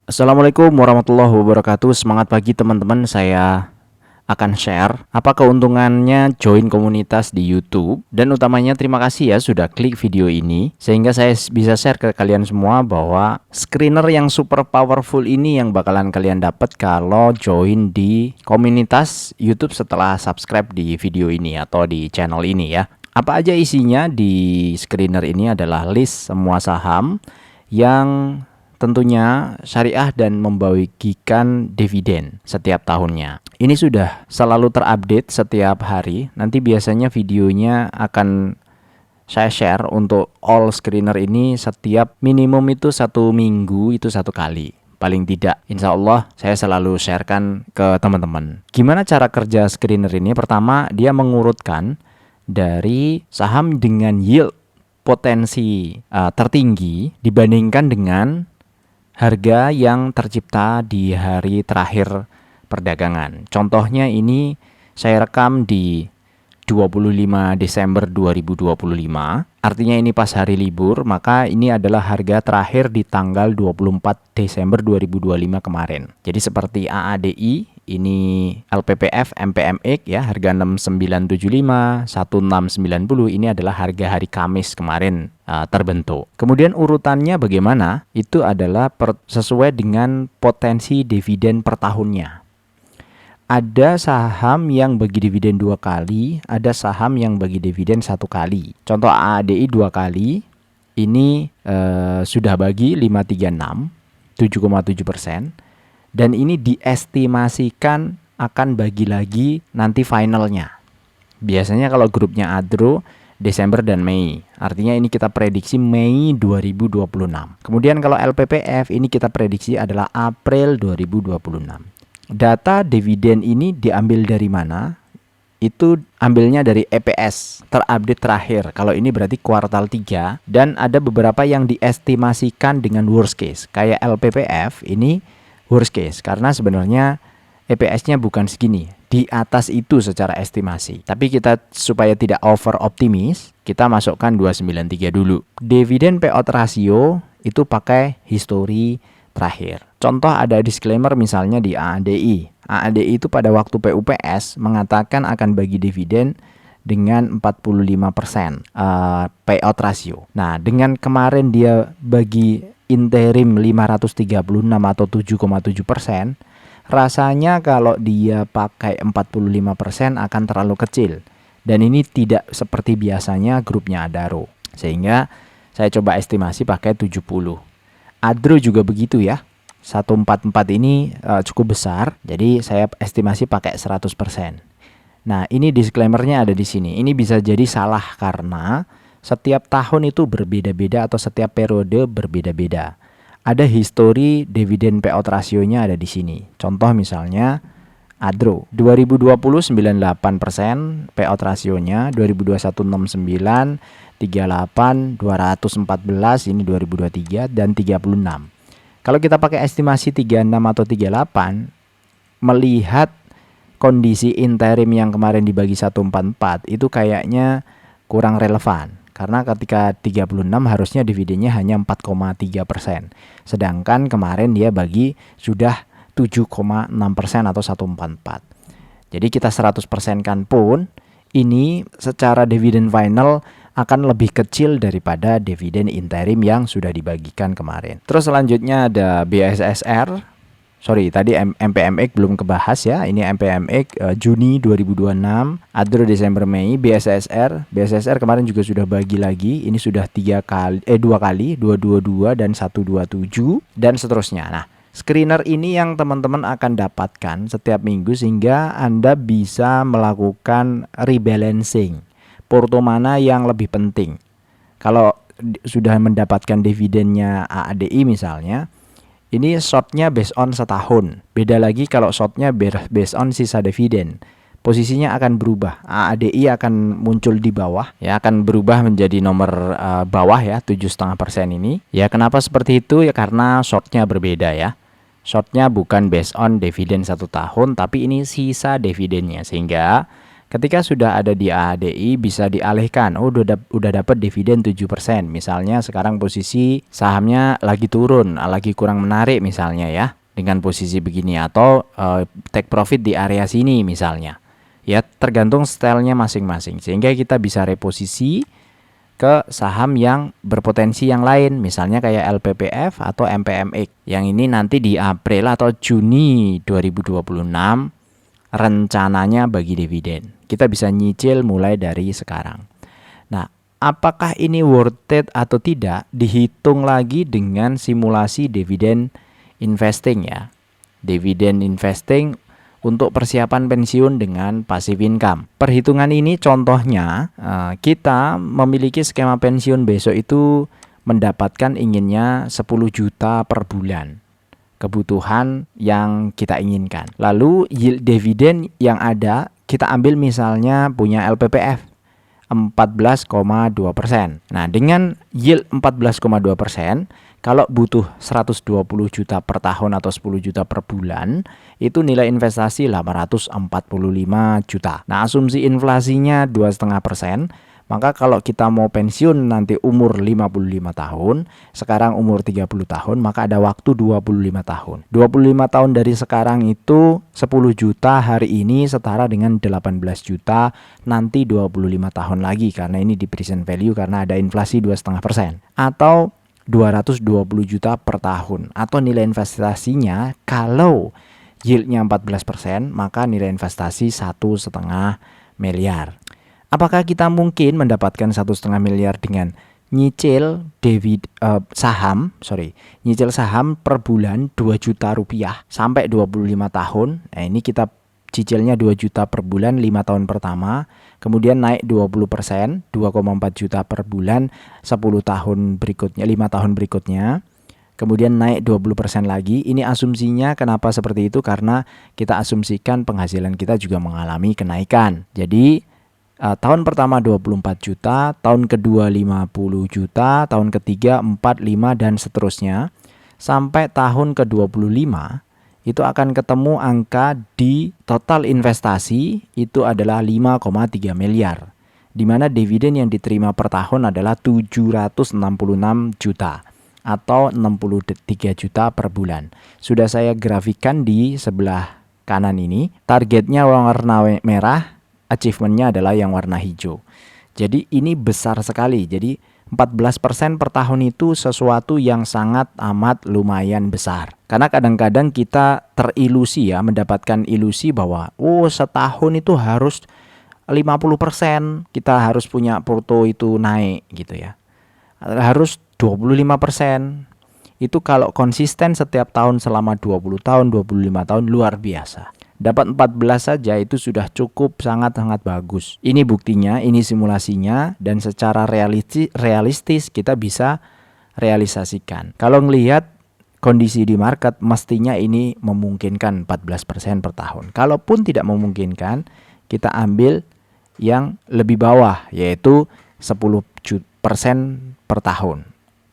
Assalamualaikum warahmatullahi wabarakatuh. Semangat pagi teman-teman. Saya akan share apa keuntungannya join komunitas di YouTube. Dan utamanya terima kasih ya sudah klik video ini, sehingga saya bisa share ke kalian semua bahwa screener yang super powerful ini yang bakalan kalian dapat kalau join di komunitas YouTube setelah subscribe di video ini atau di channel ini ya. Apa aja isinya di screener ini adalah list semua saham yang tentunya syariah dan membagikan dividen setiap tahunnya. Ini sudah selalu terupdate setiap hari. Nanti biasanya videonya akan saya share untuk all screener ini setiap minimum itu 1 minggu itu 1 kali. Paling tidak, insya Allah saya selalu sharekan ke teman-teman. Gimana cara kerja screener ini? Pertama, dia mengurutkan dari saham dengan yield potensi tertinggi dibandingkan dengan harga yang tercipta di hari terakhir perdagangan. Contohnya ini saya rekam di 25 Desember 2025. Artinya ini pas hari libur, maka ini adalah harga terakhir di tanggal 24 Desember 2025 kemarin. Jadi seperti AADI, ini LPPF, MPMX ya, harga 6975, 1690, ini adalah harga hari Kamis kemarin terbentuk. Kemudian urutannya bagaimana? Itu adalah sesuai dengan potensi dividen per tahunnya. Ada saham yang bagi dividen 2 kali, ada saham yang bagi dividen 1 kali. Contoh AADI 2 kali, ini sudah bagi 536, 7,7%. Dan ini diestimasikan akan bagi lagi nanti finalnya. Biasanya kalau grupnya Adro, Desember dan Mei. Artinya ini kita prediksi Mei 2026. Kemudian kalau LPPF ini kita prediksi adalah April 2026. Data dividen ini diambil dari mana? Itu ambilnya dari EPS terupdate terakhir. Kalau ini berarti kuartal 3. Dan ada beberapa yang diestimasikan dengan worst case. Kayak LPPF ini worst case karena sebenarnya EPS-nya bukan segini, di atas itu secara estimasi. Tapi kita supaya tidak over optimis, kita masukkan 293 dulu. Dividen payout ratio itu pakai history terakhir. Contoh ada disclaimer misalnya di AADI. AADI itu pada waktu PUPS mengatakan akan bagi dividen dengan 45% payout ratio. Nah, dengan kemarin dia bagi interim 536 atau 7,7%, rasanya kalau dia pakai 45% akan terlalu kecil. Dan ini tidak seperti biasanya grupnya Adaro. Sehingga saya coba estimasi pakai 70. Adro juga begitu ya. 144 ini cukup besar. Jadi saya estimasi pakai 100%. Nah, ini disclaimernya ada di sini. Ini bisa jadi salah karena setiap tahun itu berbeda-beda atau setiap periode berbeda-beda. Ada history dividen payout rasionya ada di sini. Contoh misalnya Adro 2020 98% payout rasionya, 2021 69, 38, 214 ini 2023 dan 36. Kalau kita pakai estimasi 36 atau 38 melihat kondisi interim yang kemarin dibagi 144 itu kayaknya kurang relevan. Karena ketika 36 harusnya dividennya hanya 4,3%. Sedangkan kemarin dia bagi sudah 7,6% atau 144. Jadi kita 100% kan pun ini secara dividen final akan lebih kecil daripada dividen interim yang sudah dibagikan kemarin. Terus selanjutnya ada BSSR. Sorry, tadi MPMX belum kebahas ya. Ini MPMX Juni 2026, Adro Desember Mei, BSSR kemarin juga sudah bagi lagi. Ini sudah 2 kali, 222 dan 127 dan seterusnya. Nah, screener ini yang teman-teman akan dapatkan setiap minggu sehingga Anda bisa melakukan rebalancing. Porto mana yang lebih penting? Kalau sudah mendapatkan dividennya AADI misalnya, ini shortnya based on setahun. Beda lagi kalau shortnya based on sisa dividen. Posisinya akan berubah. AADI akan muncul di bawah, ya akan berubah menjadi nomor bawah ya 7,5% ini. Ya kenapa seperti itu? Ya karena shortnya berbeda ya. Shortnya bukan based on dividen 1 tahun, tapi ini sisa dividennya sehingga Ketika sudah ada di AHDI bisa dialihkan. Oh, udah dapat dividen 7%. Misalnya sekarang posisi sahamnya lagi turun, lagi kurang menarik misalnya ya. Dengan posisi begini atau take profit di area sini misalnya. Ya, tergantung stylenya masing-masing. Sehingga kita bisa reposisi ke saham yang berpotensi yang lain, misalnya kayak LPPF atau MPMX. Yang ini nanti di April atau Juni 2026 rencananya bagi dividen. Kita bisa nyicil mulai dari sekarang. Nah, apakah ini worth it atau tidak? Dihitung lagi dengan simulasi dividen investing ya. Dividen investing untuk persiapan pensiun dengan passive income. Perhitungan ini contohnya kita memiliki skema pensiun besok itu mendapatkan inginnya 10 juta per bulan. Kebutuhan yang kita inginkan. Lalu yield dividen yang ada kita ambil misalnya punya LPPF 14,2%. Nah, dengan yield 14,2%, kalau butuh 120 juta per tahun atau 10 juta per bulan, itu nilai investasi 845 juta. Nah, asumsi inflasinya 2,5%, maka kalau kita mau pensiun nanti umur 55 tahun, sekarang umur 30 tahun, maka ada waktu 25 tahun. 25 tahun dari sekarang itu 10 juta hari ini setara dengan 18 juta nanti 25 tahun lagi, karena ini di present value karena ada inflasi 2,5%. Atau 220 juta per tahun, atau nilai investasinya kalau yieldnya 14%, maka nilai investasi 1,5 miliar. Apakah kita mungkin mendapatkan 1,5 miliar dengan nyicil nyicil saham per bulan 2 juta rupiah sampai 25 tahun. Nah, ini kita cicilnya 2 juta per bulan 5 tahun pertama, kemudian naik 20%, 2,4 juta per bulan 10 tahun berikutnya, 5 tahun berikutnya. Kemudian naik 20% lagi. Ini asumsinya kenapa seperti itu? Karena kita asumsikan penghasilan kita juga mengalami kenaikan. Jadi tahun pertama 24 juta, tahun kedua 50 juta, tahun ketiga 4, 5 dan seterusnya. Sampai tahun ke-25 itu akan ketemu angka di total investasi itu adalah 5,3 miliar. Di mana dividen yang diterima per tahun adalah 766 juta atau 63 juta per bulan. Sudah saya grafikan di sebelah kanan ini. Targetnya warna merah, achievementnya adalah yang warna hijau. Jadi ini besar sekali. Jadi 14% per tahun itu sesuatu yang sangat amat lumayan besar. Karena kadang-kadang kita terilusi ya, mendapatkan ilusi bahwa setahun itu harus 50%, kita harus punya porto itu naik gitu ya. Harus 25%. Itu kalau konsisten setiap tahun selama 20 tahun, 25 tahun luar biasa. Dapat 14 saja itu sudah cukup sangat-sangat bagus. Ini buktinya, ini simulasinya, dan secara realistis kita bisa realisasikan. Kalau melihat kondisi di market, mestinya ini memungkinkan 14% per tahun. Kalaupun tidak memungkinkan, kita ambil yang lebih bawah, yaitu 10% per tahun.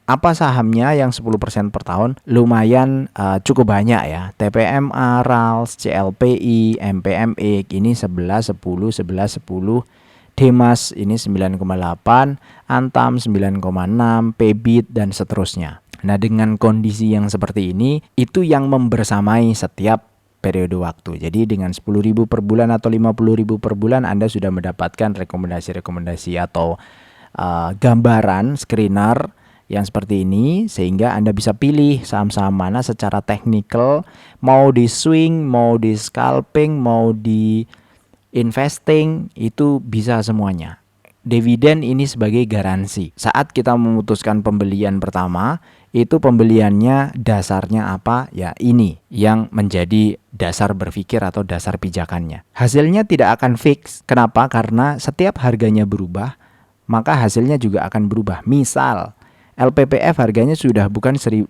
Apa sahamnya yang 10% per tahun? Lumayan cukup banyak ya. TPMA, RALS, CLPI, MPMX ini 11, 10, 11, 10. Demas ini 9,8, Antam 9,6, PBIT dan seterusnya. Nah, dengan kondisi yang seperti ini, itu yang membersamai setiap periode waktu. Jadi dengan 10.000 per bulan atau 50.000 per bulan Anda sudah mendapatkan rekomendasi-rekomendasi atau gambaran screener yang seperti ini, sehingga Anda bisa pilih saham-saham mana secara teknikal, mau di swing, mau di scalping, mau di investing, itu bisa semuanya. Dividen ini sebagai garansi. Saat kita memutuskan pembelian pertama, itu pembeliannya dasarnya apa? Ya ini yang menjadi dasar berpikir atau dasar pijakannya. Hasilnya tidak akan fix. Kenapa? Karena setiap harganya berubah, maka hasilnya juga akan berubah. Misal LPPF harganya sudah bukan 1.600,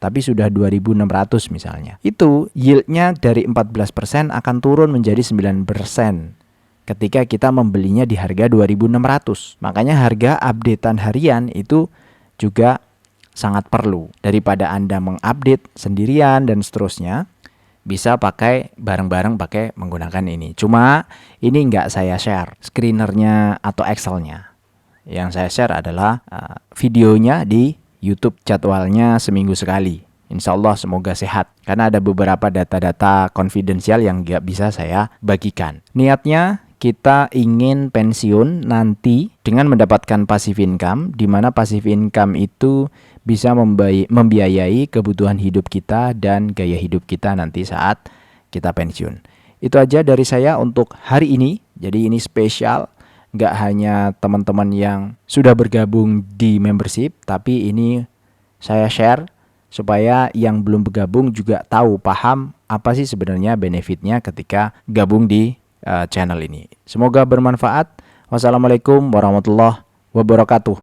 tapi sudah 2.600 misalnya. Itu yieldnya dari 14% akan turun menjadi 9% ketika kita membelinya di harga 2.600. Makanya harga updatean harian itu juga sangat perlu. Daripada Anda mengupdate sendirian dan seterusnya, bisa pakai bareng-bareng pakai menggunakan ini. Cuma ini nggak saya share screenernya atau Excelnya. Yang saya share adalah videonya di YouTube, jadwalnya seminggu sekali. Insya Allah semoga sehat. Karena ada beberapa data-data konfidensial yang nggak bisa saya bagikan. Niatnya kita ingin pensiun nanti dengan mendapatkan passive income, di mana passive income itu bisa membiayai kebutuhan hidup kita dan gaya hidup kita nanti saat kita pensiun. Itu aja dari saya untuk hari ini. Jadi ini spesial, nggak hanya teman-teman yang sudah bergabung di membership, tapi ini saya share supaya yang belum bergabung juga tahu, paham apa sih sebenarnya benefitnya ketika gabung di channel ini. Semoga bermanfaat. Wassalamualaikum warahmatullahi wabarakatuh.